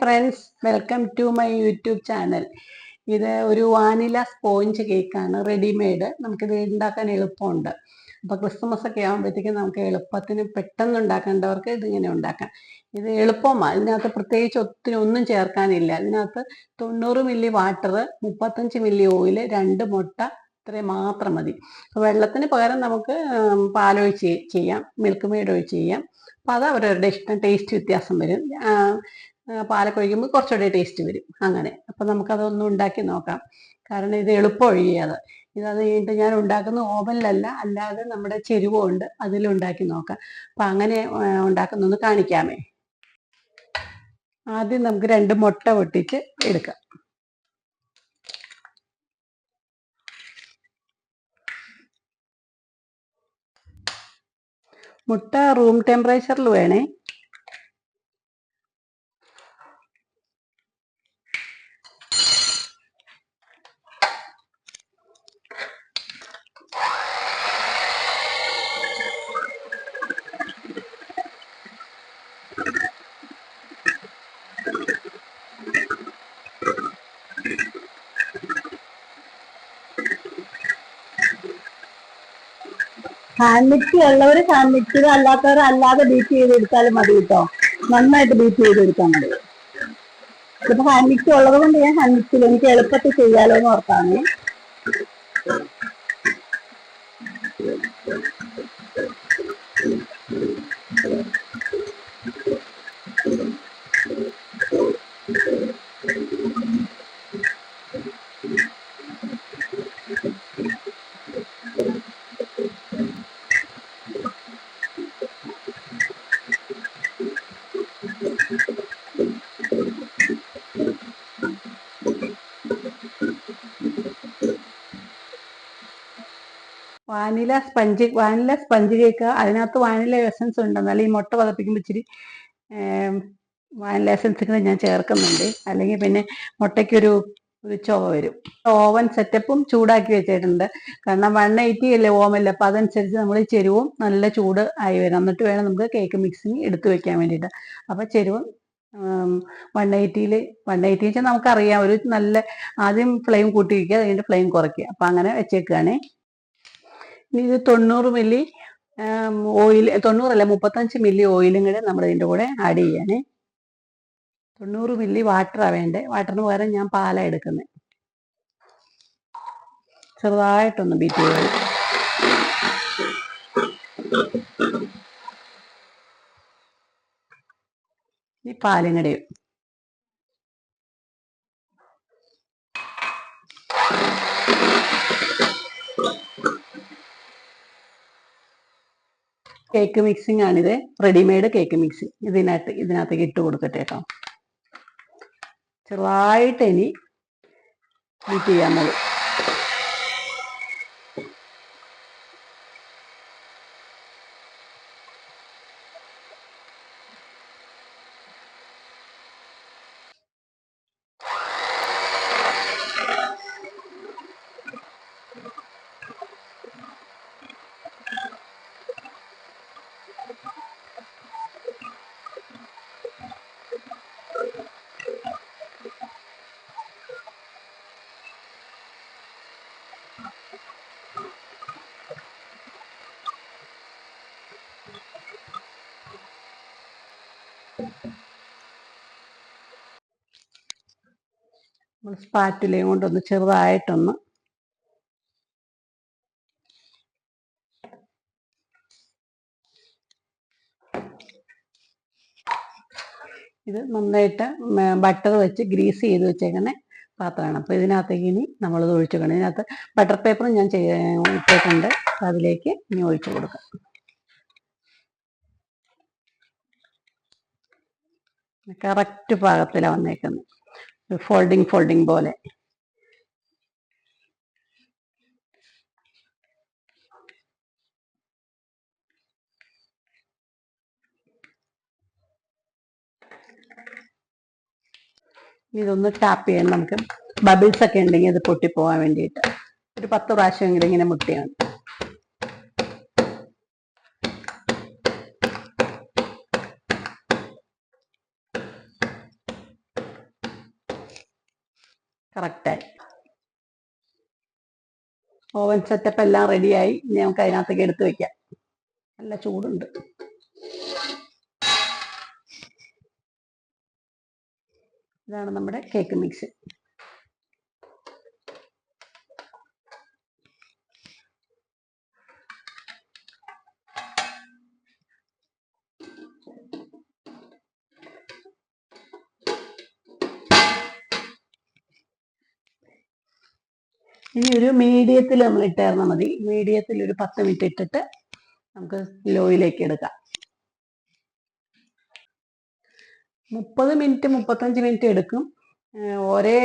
Friends, welcome to my YouTube channel. ഇത് ഒരു vanilla sponge കേക്കാണ്, റെഡിമെയ്ഡ്. നമുക്കിത് ഉണ്ടാക്കാൻ എളുപ്പമുണ്ട്. അപ്പോൾ ക്രിസ്മസ് ഒക്കെ ആകുമ്പോഴത്തേക്കും നമുക്ക് എളുപ്പത്തിന് പെട്ടെന്ന് ഉണ്ടാക്കേണ്ടവർക്ക് ഇതിങ്ങനെ ഉണ്ടാക്കാം. ഇത് എളുപ്പമാണ്. ഇതിനകത്ത് പ്രത്യേകിച്ച് ഒന്നും ചേർക്കാനില്ല. ഇതിനകത്ത് 90 മില്ലി വാട്ടർ, 35 മില്ലി ഓയിൽ, 2 മുട്ട, ഇത്രയും മാത്രം മതി. അപ്പോൾ വെള്ളത്തിന് പകരം നമുക്ക് പാലൊഴിച്ച് ചെയ്യാം, മിൽക്ക് മെയ്ഡ് ഒഴിച്ച് ചെയ്യാം. അപ്പോൾ അത് അവരവരുടെ ഇഷ്ടം, ടേസ്റ്റ് വ്യത്യാസം വരും. പാലൊക്കെ ഒഴിക്കുമ്പോൾ കുറച്ചുകൂടെ ടേസ്റ്റ് വരും അങ്ങനെ. അപ്പം നമുക്കതൊന്നും ഉണ്ടാക്കി നോക്കാം. കാരണം ഇത് എളുപ്പം ഒഴിയത്. ഇതത് കഴിഞ്ഞിട്ട് ഞാൻ ഉണ്ടാക്കുന്ന ഓവനിലല്ല, അല്ലാതെ നമ്മുടെ ചെരുവുണ്ട്, അതിലുണ്ടാക്കി നോക്കാം. അപ്പം അങ്ങനെ ഉണ്ടാക്കുന്നൊന്ന് കാണിക്കാമേ. ആദ്യം നമുക്ക് 2 മുട്ട പൊട്ടിച്ച് എടുക്കാം. മുട്ട റൂം ടെമ്പറേച്ചറിൽ വേണേ. ഹാൻഡ് മിക്സി ഉള്ളവർ ഹാൻഡ് മിക്സിയിൽ, അല്ലാത്തവർ അല്ലാതെ ബീറ്റ് ചെയ്തെടുത്താലും മതി കേട്ടോ. നന്നായിട്ട് ബീറ്റ് ചെയ്തെടുത്താൽ മതി. ഇതിപ്പോൾ ഹാൻഡ് മിക്സി ഉള്ളത് കൊണ്ട് ഞാൻ ഹാൻഡ് മിക്സിയിൽ എനിക്ക് എളുപ്പത്തിൽ ചെയ്യാലോ എന്ന് ഓർത്താണ്. വാനില സ്പഞ്ച് കേക്ക്, അതിനകത്ത് വാനില എസൻസ് ഉണ്ട്. എന്നാലും ഈ മുട്ട പതപ്പിക്കുമ്പോൾ ഇച്ചിരി വാനില എസൻസ് കൂടെ ഞാൻ ചേർക്കുന്നുണ്ട്. അല്ലെങ്കിൽ പിന്നെ മുട്ടയ്ക്കൊരു ചുവ വരും. ഓവൻ സെറ്റപ്പും ചൂടാക്കി വെച്ചിട്ടുണ്ട്. കാരണം 180 അല്ലേ ഓവനിൽ. അപ്പം അതനുസരിച്ച് നമ്മൾ ചെരുവും നല്ല ചൂട് ആയി വരും. എന്നിട്ട് വേണം നമുക്ക് കേക്ക് മിക്സിങ് എടുത്തു വെക്കാൻ വേണ്ടിയിട്ട്. അപ്പം ചെരുവും 180 വെച്ചാൽ നമുക്കറിയാം, ഒരു നല്ല ആദ്യം ഫ്ലെയിം കൂട്ടി വയ്ക്കുക, അതിൻ്റെ ഫ്ലെയിം കുറയ്ക്കുക. അപ്പം അങ്ങനെ വെച്ചേക്കുകയാണേ. ഇനി ഇത് 90 മില്ലി ഓയിൽ, 90 അല്ല 35 മില്ലി ഓയിലും കൂടെ നമ്മൾ ഇതിൻ്റെ കൂടെ ആഡ് ചെയ്യാനേ. 90 മില്ലി വാട്ടറാണ് വേണ്ടത്. വാട്ടറിന് പകരം ഞാൻ പാലാണ് എടുക്കുന്നത്. ചെറുതായിട്ടൊന്ന് ബീറ്റ് ചെയ്ത് ഈ പാലും കൂടെ കേക്ക് മിക്സിംഗ് ആണിത്, റെഡിമെയ്ഡ് കേക്ക് മിക്സിങ്. ഇതിനകത്തേക്ക് ഇട്ട് കൊടുക്കട്ടെ കേട്ടോ. ചെറുതായിട്ട് ഇനി ബീറ്റ് ചെയ്യാൻ മതി. സ്പാറ്റുലയും കൊണ്ടൊന്ന് ചെറുതായിട്ടൊന്ന് ഇത് നന്നായിട്ട് ബട്ടർ വെച്ച് ഗ്രീസ് ചെയ്ത് വെച്ചേക്കുന്ന പാത്രമാണ്. അപ്പോൾ ഇതിനകത്തേക്ക് ഇനി നമ്മളിത് ഒഴിച്ചു കൊടുക്കണം. ഇതിനകത്ത് ബട്ടർ പേപ്പറും ഞാൻ ഇട്ടിട്ടുണ്ട്. അതിലേക്ക് ഇനി ഒഴിച്ചു കൊടുക്കാം. കറക്റ്റ് പാകത്തിലാണ് വന്നേക്കുന്നത്, ഫോൾഡിങ് പോലെ. ഇതൊന്ന് ടാപ്പ് ചെയ്യാൻ, നമുക്ക് ബബിൾസ് ഒക്കെ ഉണ്ടെങ്കിൽ അത് പൊട്ടിപ്പോകാൻ വേണ്ടിയിട്ട് ഒരു 10 പ്രാവശ്യമെങ്കിലും ഇങ്ങനെ മുട്ടിയാണ്. കറക്റ്റായി. ഓവൻ സെറ്റപ്പ് എല്ലാം റെഡിയായി. ഇനി നമുക്ക് അതിനകത്തേക്ക് എടുത്ത് വെക്കാം. നല്ല ചൂടുണ്ട്. ഇതാണ് നമ്മുടെ കേക്ക് മിക്സ്. ഇനി ഒരു മീഡിയത്തിൽ നമ്മൾ ഇട്ടായിരുന്നാൽ മതി. മീഡിയത്തിൽ ഒരു 10 മിനിറ്റ് ഇട്ടിട്ട് നമുക്ക് ലോയിലേക്ക് എടുക്കാം. 30 മിനിറ്റ് 35 മിനിറ്റ് എടുക്കും. ഒരേ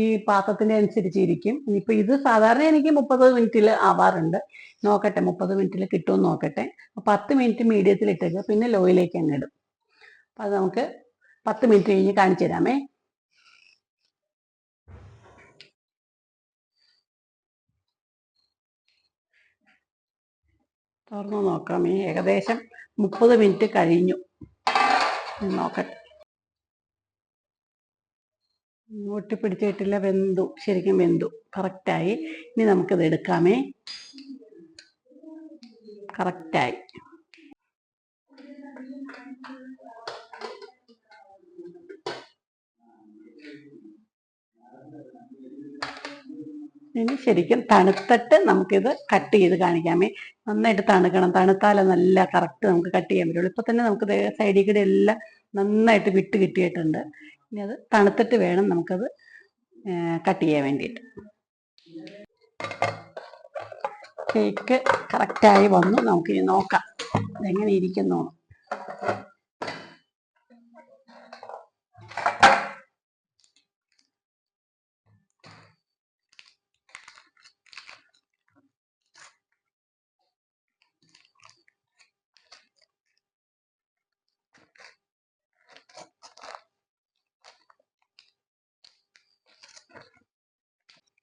ഈ പാത്രത്തിന്റെ അനുസരിച്ചിരിക്കും. ഇനിയിപ്പോൾ ഇത് സാധാരണ എനിക്ക് 30 മിനിറ്റിൽ ആവാറുണ്ട്. നോക്കട്ടെ 30 മിനിറ്റിൽ കിട്ടുമെന്ന് നോക്കട്ടെ. 10 മിനിറ്റ് മീഡിയത്തിൽ ഇട്ടേക്കുക, പിന്നെ ലോയിലേക്ക് അങ്ങ് ഇടും. അപ്പം അത് നമുക്ക് 10 മിനിറ്റ് കഴിഞ്ഞ് കാണിച്ചു തരാമേ. തുറന്നു നോക്കാമേ. ഏകദേശം 30 മിനിറ്റ് കഴിഞ്ഞു. നോക്കട്ടെ. ഒട്ടിപ്പിടിച്ചിട്ടില്ല, വെന്തു, ശരിക്കും വെന്തു, കറക്റ്റായി. ഇനി നമുക്കിത് എടുക്കാമേ. കറക്റ്റായി. ഇനി ശരിക്കും തണുത്തിട്ട് നമുക്കിത് കട്ട് ചെയ്ത് കാണിക്കാമേ. നന്നായിട്ട് തണുക്കണം. തണുത്താലേ നല്ല കറക്റ്റ് നമുക്ക് കട്ട് ചെയ്യാൻ പറ്റുള്ളൂ. ഇപ്പൊ തന്നെ നമുക്ക് സൈഡിൽ കൂടെ എല്ലാം നന്നായിട്ട് വിട്ട് കിട്ടിയിട്ടുണ്ട്. ഇനി അത് തണുത്തിട്ട് വേണം നമുക്കത് കട്ട് ചെയ്യാൻ വേണ്ടിയിട്ട്. കേക്ക് കറക്റ്റായി വന്നു. നമുക്കിനി നോക്കാം ഇതെങ്ങനെ ഇരിക്കുന്നു.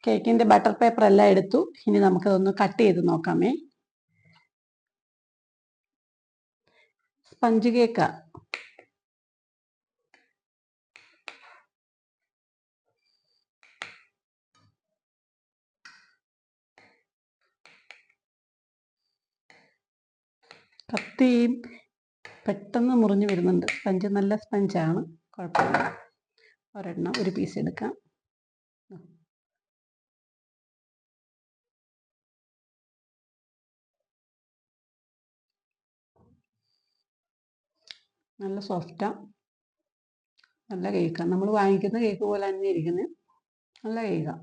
കേക്കിന്റെ ബട്ടർ പേപ്പർ എല്ലാം എടുത്തു. ഇനി നമുക്കതൊന്ന് കട്ട് ചെയ്ത് നോക്കാമേ. സ്പഞ്ച് കേക്കാ. കത്തി പെട്ടെന്ന് മുറിഞ്ഞു വരുന്നുണ്ട്. സ്പഞ്ച് നല്ല സ്പഞ്ചാണ്, കുഴപ്പമില്ല. ഒരെണ്ണം ഒരു പീസ് എടുക്കാം. നല്ല സോഫ്റ്റാ, നല്ല കേക്കാണ്. നമ്മൾ വാങ്ങിക്കുന്ന കേക്ക് പോലെ തന്നെ ഇരിക്കുന്നത്. നല്ല കേക്കാണ്.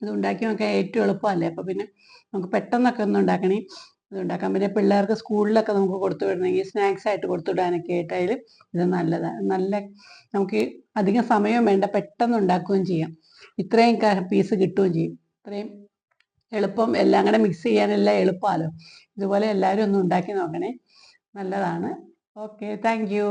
ഇത് ഉണ്ടാക്കി നോക്കാൻ ഏറ്റവും എളുപ്പമല്ലേ. അപ്പോൾ പിന്നെ നമുക്ക് പെട്ടെന്നൊക്കെ ഒന്ന് ഉണ്ടാക്കണേ. ഇത് ഉണ്ടാക്കാം. പിന്നെ പിള്ളേർക്ക് സ്കൂളിലൊക്കെ നമുക്ക് കൊടുത്തു വിടണമെങ്കിൽ, സ്നാക്സ് ആയിട്ട് കൊടുത്തു വിടാനൊക്കെ ആയിട്ടായാലും ഇത് നല്ലതാണ്. നല്ല നമുക്ക് അധികം സമയവും വേണ്ട, പെട്ടെന്ന് ഉണ്ടാക്കുകയും ചെയ്യാം. ഇത്രയും പീസ് കിട്ടുകയും ചെയ്യും. ഇത്രയും എളുപ്പം, എല്ലാം കൂടെ മിക്സ് ചെയ്യാനെല്ലാം എളുപ്പമല്ലോ. ഇതുപോലെ എല്ലാവരും ഒന്ന് ഉണ്ടാക്കി നോക്കണേ. നല്ലതാണ്. Okay, thank you.